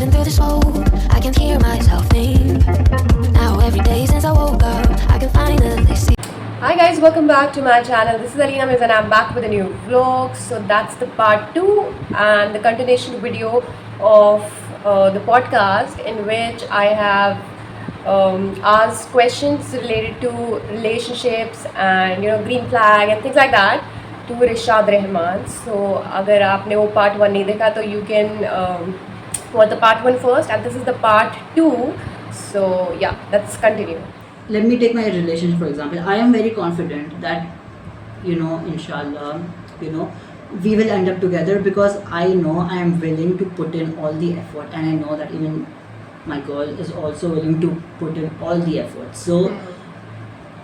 Living through the smoke, I can hear myself think. Now every day since I woke up, I can finally see. Hi guys, welcome back to my channel. This is Alina Miz and I'm back with a new vlog. So that's the part 2 and the continuation video of the podcast, in which I have asked questions related to relationships and green flag and things like that to Rishad Rehman. So अगर आपने वो part 1 नहीं देखा तो you can watch the part 1 first, and this is the part 2. So yeah, let's continue. Let me take my relationship for example. I am very confident that, inshallah, we will end up together, because I know I am willing to put in all the effort, and I know that even my girl is also willing to put in all the effort. So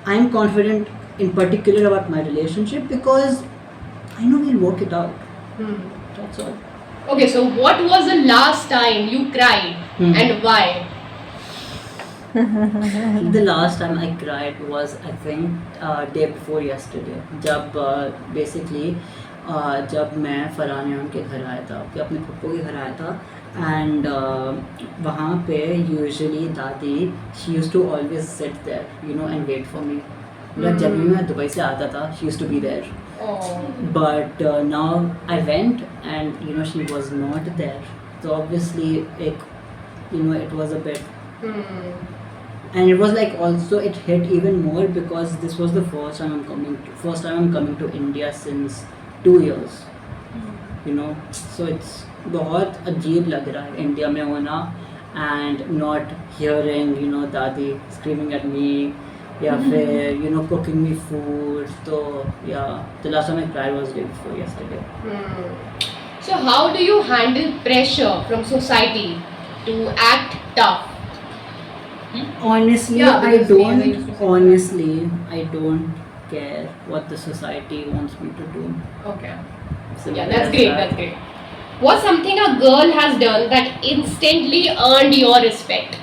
I am confident in particular about my relationship because I know we'll work it out. That's all. Okay, so what was the last time you cried and why? The last time I cried was, I think, day before yesterday. जब basically जब मैं फरहान के घर आया था, कि अपने पप्पू के घर आया था, and वहाँ पे usually दादी, she used to always sit there, and wait for me. Like जब भी मैं दुबई से आता था, she used to be there. But now I went and she was not there. So obviously it was a bit. And it was like also it hit even more because this was the first time I'm coming to India since 2 years. So it's बहुत अजीब लग रहा है India में होना and not hearing दादी screaming at me या फिर cooking me food. So yeah, the last time I cried was day before yesterday. So how do you handle pressure from society to act tough? Honestly, I don't care what the society wants me to do. Okay. So Yeah, that's great. What's something a girl has done that instantly earned your respect?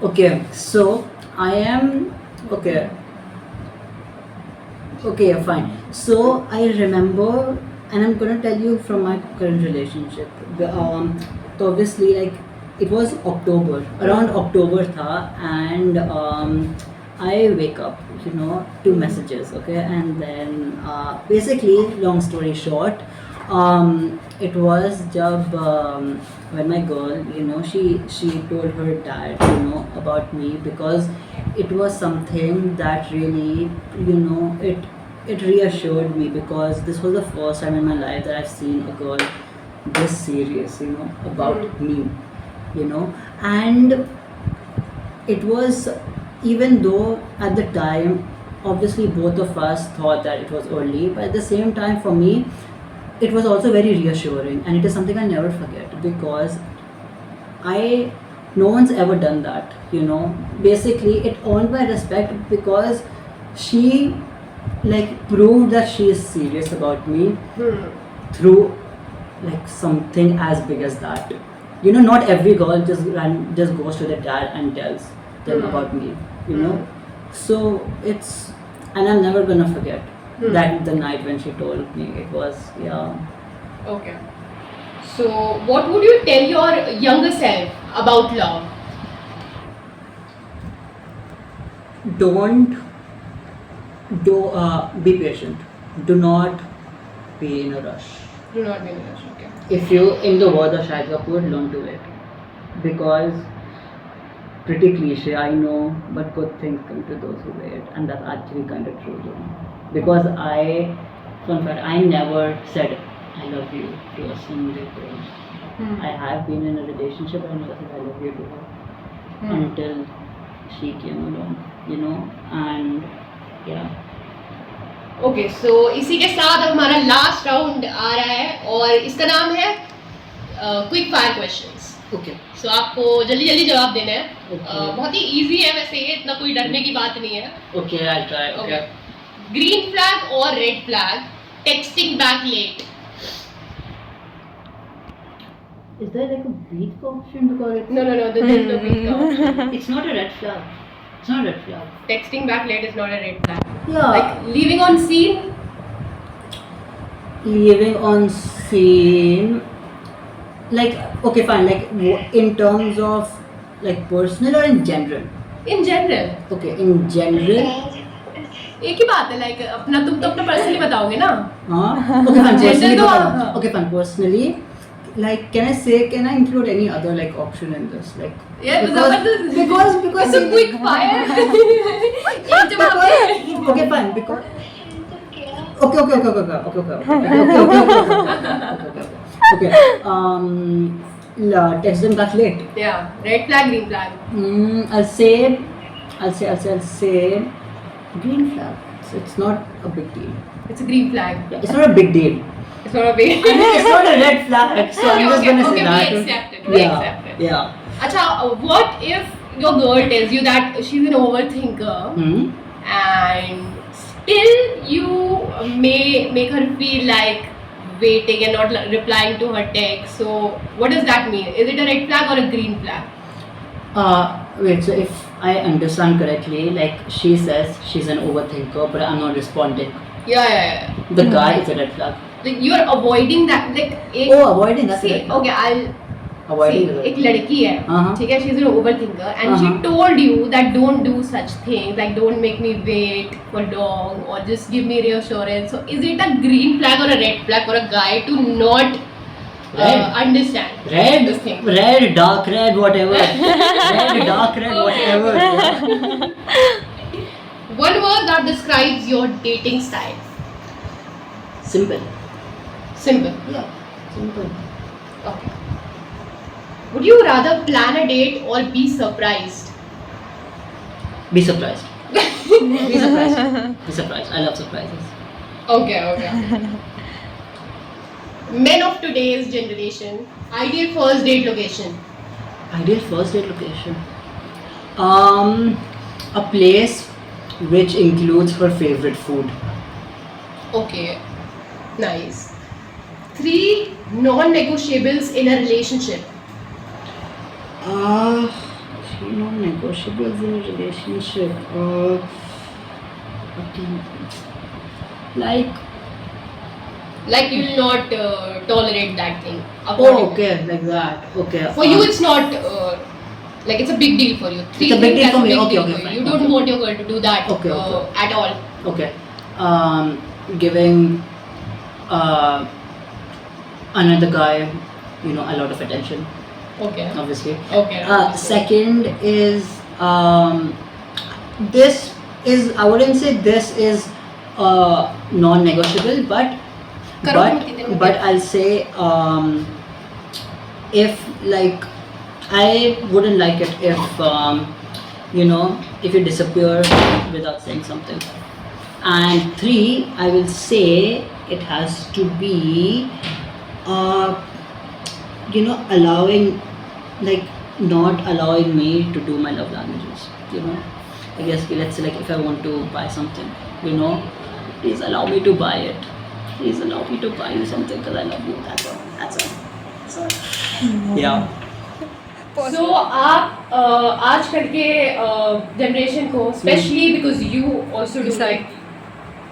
Okay, so I am okay. Okay, fine. So I remember, and I'm gonna tell you from my current relationship. So obviously, like, it was around October tha, and I wake up, two messages, okay, and then basically, long story short, it was jab when my girl, she told her dad, about me, because it was something that really, it reassured me, because this was the first time in my life that I've seen a girl this serious, about me. And it was, even though at the time obviously both of us thought that it was early, but at the same time for me it was also very reassuring, and it is something I never forget, because no one's ever done that. Basically it earned my respect because she proved that she is serious about me through something as big as that. Not every girl just goes to their dad and tells them about me, So it's, and I'm never gonna forget that the night when she told me. It was, yeah. Okay. So what would you tell your younger self about love? Be patient. Do not be in a rush. Do not be in a rush. Okay. If you, in the word of Shahid Kapoor, don't do it. Because, pretty cliche, I know, but good things come to those who wait. And that's actually kind of true. Because fun fact, I never said I love you to a single girl. I have been in a relationship and I never said I love you to her until she came along, and yeah. Okay, so इसी के साथ हमारा last round आ रहा है और इसका नाम है क्विक फायर क्वेश्चंस. ओके. सो आपको जल्दी जवाब देना है. बहुत ही इजी है वैसे, ये इतना कोई डरने की बात नहीं है. Okay, I try. Okay. Green flag और red flag, texting back late. Is there like a breathe option? Because No, there's no breathe option. It's not a red flag. It's not a red flag. Texting back late is not a red flag. Yeah. Like leaving on scene. Leaving on scene. like okay fine, like in terms of like personal or in general? In general. Okay, in general. एक ही बात है, like अपना तुम तो अपना personally बताओगे ना. हाँ, okay fine, General personally तो बताओ. हाँ. Okay fine, personally, like can I include any other like option in this, like Yeah, because it's a quick fire. एक जवाब है. okay fine, because okay. Text them got late. Yeah, red flag, green flag. I'll say green flag. So it's not a big deal. It's a green flag. Yeah, it's not a big deal. It's not a big. I mean, it's not a red flag. So I'm just gonna say that. We accept it. We accept it. Yeah. Acha, what if your girl tells you that she's an overthinker and still you may make her feel like waiting and not replying to her text? So what does that mean? Is it a red flag or a green flag? Wait, so if I understand correctly, like she says she's an overthinker, but I'm not responding. Yeah. The guy is a red flag. Like you're avoiding that, like avoiding that. See, okay, I'll avoiding see, एक लड़की है, ठीक है, she's an overthinker and she told you that don't do such things, like don't make me wait for long or just give me reassurance. So is it a green flag or a red flag for a guy to not understand this thing? Red, dark red, whatever. Red, dark red, whatever. One word that describes your dating style. Simple. Yeah, simple. Okay. Would you rather plan a date or be surprised? Be surprised. Be surprised. I love surprises. Okay. Men of today's generation, ideal first date location. Ideal first date location. A place which includes her favorite food. Okay, nice. 3 non-negotiables in a relationship. 3 non-negotiables in a relationship. Like you will not tolerate that thing. Okay, like that. Okay. For you, it's not like it's a big deal for you. 3 It's a big things deal for me. that's a Okay, big okay, deal for fine. you. You don't want your girl to do that Okay. at all. Okay. Giving another guy, a lot of attention. Okay. Obviously. Okay. Second is this is, I wouldn't say this is non-negotiable, but I'll say if like I wouldn't like it if if you disappear without saying something. And 3, I will say it has to be allowing, like not allowing me to do my love languages. I guess let's say like if I want to buy something, please allow me to buy it. Please allow me to buy you something because I love you. That's all. Yeah. So आप आजकल के generation को, especially because you also do like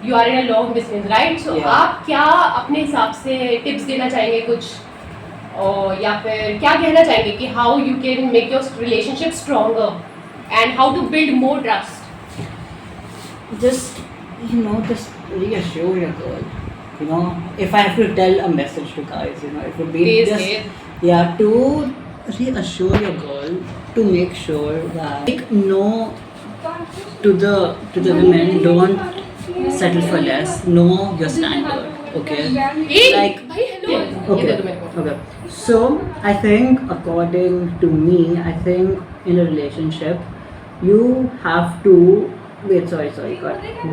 you are in a long distance, right? So आप क्या अपने हिसाब से tips देना चाहेंगे कुछ, और या फिर क्या कहना चाहेंगे कि how you can make your relationship stronger and how to build more trust? Just reassure your girl. If I have to tell a message to guys, it would be to reassure your girl, to make sure that no, to the women, don't settle for less. Know your standard. Okay. Like, okay. So I think, according to me, I think in a relationship, you have to wait. Sorry.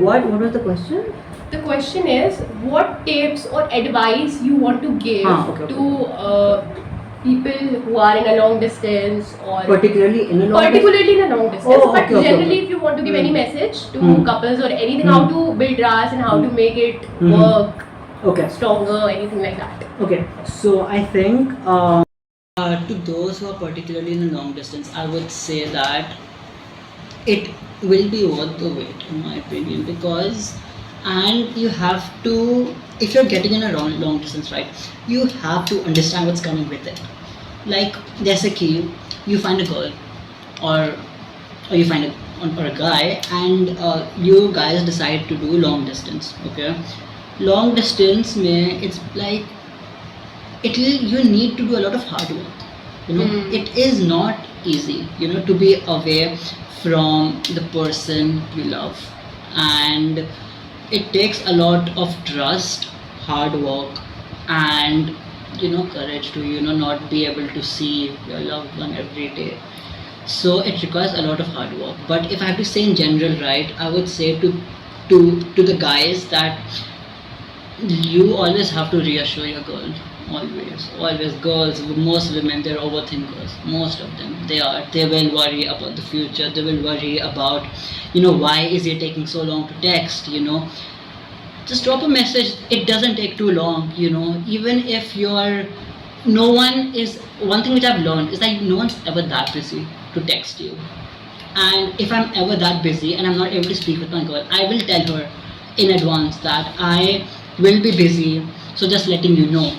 What was the question? The question is, what tips or advice you want to give to people who are in a long distance, or particularly in a long distance, but generally if you want to give any message to couples or anything, how to build trust and how to make it work stronger, anything like that. Okay, so I think to those who are particularly in a long distance, I would say that it will be worth the wait, in my opinion, because and you have to if you're getting in a long distance, right, you have to understand what's coming with it. Like, जैसे कि you find a girl or you find a guy, and you guys decide to do long distance. Okay, long distance में it's like you need to do a lot of hard work. It is not easy, to be away from the person you love, and it takes a lot of trust, hard work, and courage to not be able to see your loved one every day. So it requires a lot of hard work. But if I have to say in general, right, I would say to the guys that you always have to reassure your girl. Always. Girls, most women, they're overthinkers. Most of them, they will worry about the future. They will worry about, why is it taking so long to text. Just drop a message. It doesn't take too long. Even if one thing which I've learned is that no one's ever that busy to text you. And if I'm ever that busy and I'm not able to speak with my girl, I will tell her in advance that I will be busy. So just letting you know.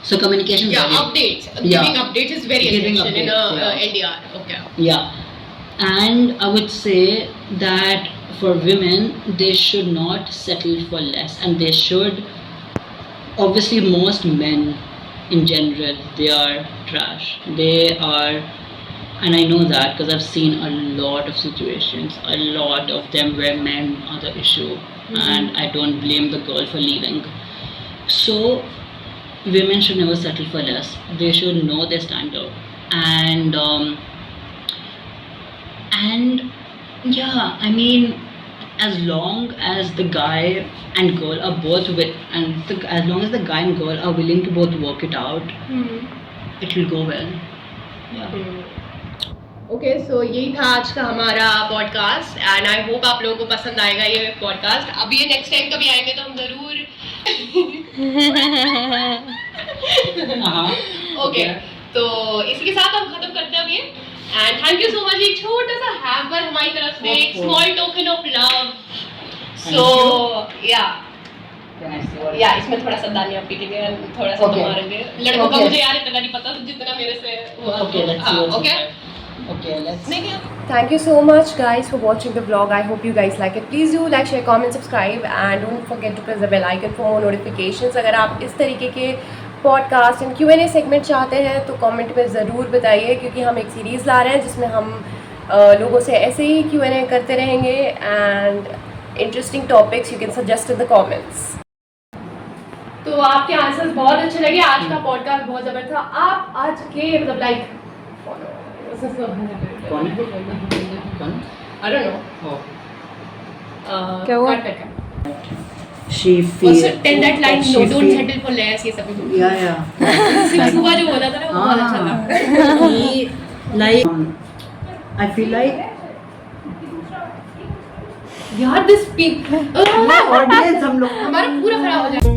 So communication. Updates. Giving updates is very essential in NDR. Okay. Yeah, and I would say that for women, they should not settle for less, and they should. Obviously, most men, in general, they are trash. They are, and I know that because I've seen a lot of situations, a lot of them where men are the issue, and I don't blame the girl for leaving. So women should never settle for less. They should know their standard, and yeah, I mean, as long as the guy and girl are both as long as the guy and girl are willing to both work it out, it will go well. Okay, so यही था आज का हमारा podcast, and I hope आप लोगों को पसंद आएगा ये पॉडकास्ट. अब ये नेक्स्ट टाइम कभी आएंगे तो हम जरूर ओके, तो इसके साथ हम खत्म करते हैं अब ये. And thank you so much. एक छोटा सा हैम्पर हमारी तरफ से, एक स्मॉल टोकन ऑफ लव. सो या इसमें थोड़ा सा दानिया पीटेंगे, थोड़ा सा तो मारेंगे. लड़कों का मुझे यार इतना नहीं पता जितना मेरे से हुआ. Okay, let's. Thank you so much, guys, for watching the vlog. I hope you guys like it. Please do like, share, comment, subscribe, and don't forget to press the bell icon for more notifications. अगर आप इस तरीके के podcast and Q&A segment चाहते हैं तो comment में ज़रूर बताइए, क्योंकि हम एक सीरीज़ ला रहे हैं जिसमें हम लोगों से ऐसे ही Q&A करते रहेंगे. And interesting topics you can suggest in the comments. तो आपके आंसर्स बहुत अच्छे लगे. आज का पॉडकास्ट बहुत ज़बरदस्त था. आप आज के मतलब लाइक I don't know. क्या हुआ? She feels. Also tell that line, no, don't settle for less. ये सब. Yeah. सुबह जो बोला था ना वो बहुत अच्छा था. Like, I feel like. यार this speak. Audience हम लोग हमारा पूरा खराब हो जाएगा.